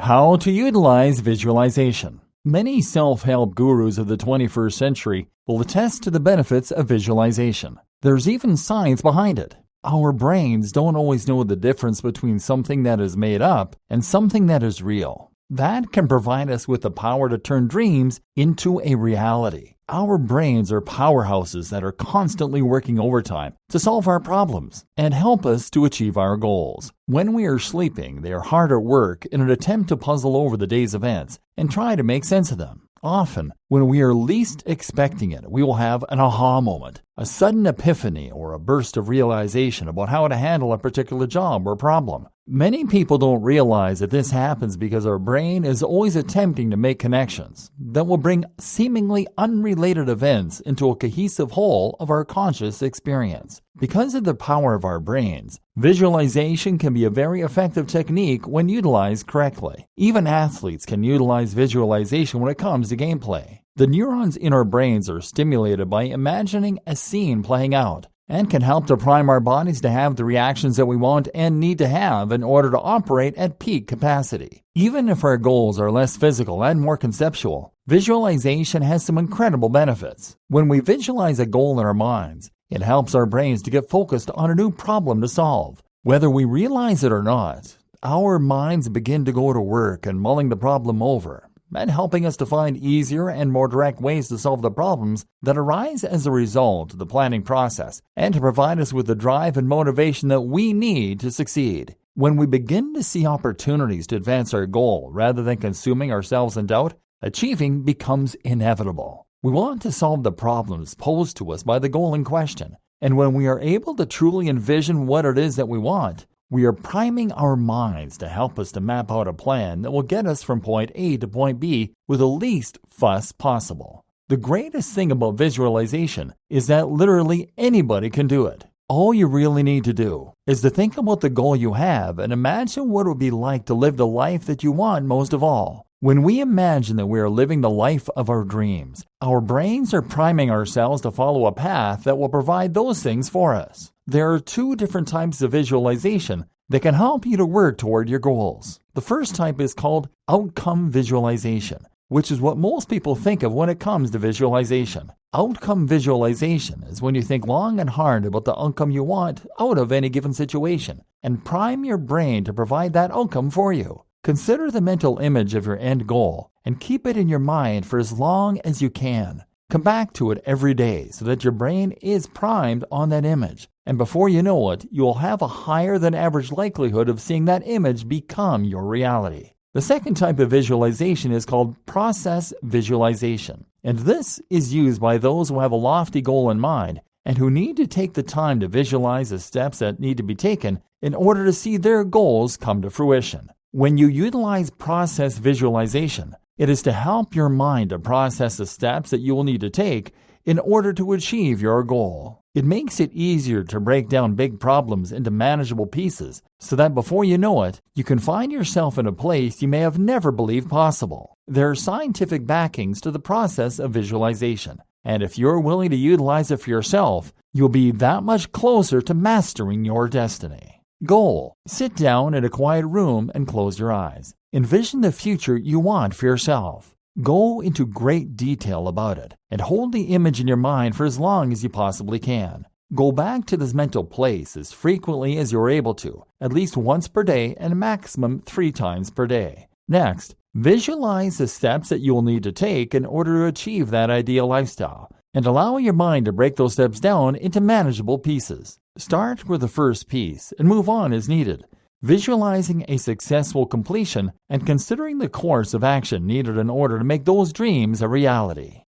How to utilize visualization. Many self-help gurus of the 21st century will attest to the benefits of visualization. There's even science behind it. Our brains don't always know the difference between something that is made up and something that is real. That can provide us with the power to turn dreams into a reality. Our brains are powerhouses that are constantly working overtime to solve our problems and help us to achieve our goals. When we are sleeping, they are hard at work in an attempt to puzzle over the day's events and try to make sense of them. Often, when we are least expecting it, we will have an aha moment, a sudden epiphany, or a burst of realization about how to handle a particular job or problem. Many people don't realize that this happens because our brain is always attempting to make connections that will bring seemingly unrelated events into a cohesive whole of our conscious experience. Because of the power of our brains, visualization can be a very effective technique when utilized correctly. Even athletes can utilize visualization when it comes to gameplay. The neurons in our brains are stimulated by imagining a scene playing out and can help to prime our bodies to have the reactions that we want and need to have in order to operate at peak capacity. Even if our goals are less physical and more conceptual, visualization has some incredible benefits. When we visualize a goal in our minds, it helps our brains to get focused on a new problem to solve. Whether we realize it or not, our minds begin to go to work and mulling the problem over, and helping us to find easier and more direct ways to solve the problems that arise as a result of the planning process, and to provide us with the drive and motivation that we need to succeed. When we begin to see opportunities to advance our goal rather than consuming ourselves in doubt, achieving becomes inevitable. We want to solve the problems posed to us by the goal in question, and when we are able to truly envision what it is that we want, we are priming our minds to help us to map out a plan that will get us from point A to point B with the least fuss possible. The greatest thing about visualization is that literally anybody can do it. All you really need to do is to think about the goal you have and imagine what it would be like to live the life that you want most of all. When we imagine that we are living the life of our dreams, our brains are priming ourselves to follow a path that will provide those things for us. There are two different types of visualization that can help you to work toward your goals. The first type is called outcome visualization, which is what most people think of when it comes to visualization. Outcome visualization is when you think long and hard about the outcome you want out of any given situation and prime your brain to provide that outcome for you. Consider the mental image of your end goal and keep it in your mind for as long as you can. Come back to it every day so that your brain is primed on that image. And before you know it, you will have a higher than average likelihood of seeing that image become your reality. The second type of visualization is called process visualization. And this is used by those who have a lofty goal in mind and who need to take the time to visualize the steps that need to be taken in order to see their goals come to fruition. When you utilize process visualization, it is to help your mind to process the steps that you will need to take in order to achieve your goal. It makes it easier to break down big problems into manageable pieces so that before you know it, you can find yourself in a place you may have never believed possible. There are scientific backings to the process of visualization, and if you're willing to utilize it for yourself, you'll be that much closer to mastering your destiny. Goal. Sit down in a quiet room and close your eyes. Envision the future you want for yourself. Go into great detail about it and hold the image in your mind for as long as you possibly can. Go back to this mental place as frequently as you're able to, at least once per day and a maximum 3 times per day. Next, visualize the steps that you will need to take in order to achieve that ideal lifestyle, and allow your mind to break those steps down into manageable pieces. Start with the first piece and move on as needed, visualizing a successful completion and considering the course of action needed in order to make those dreams a reality.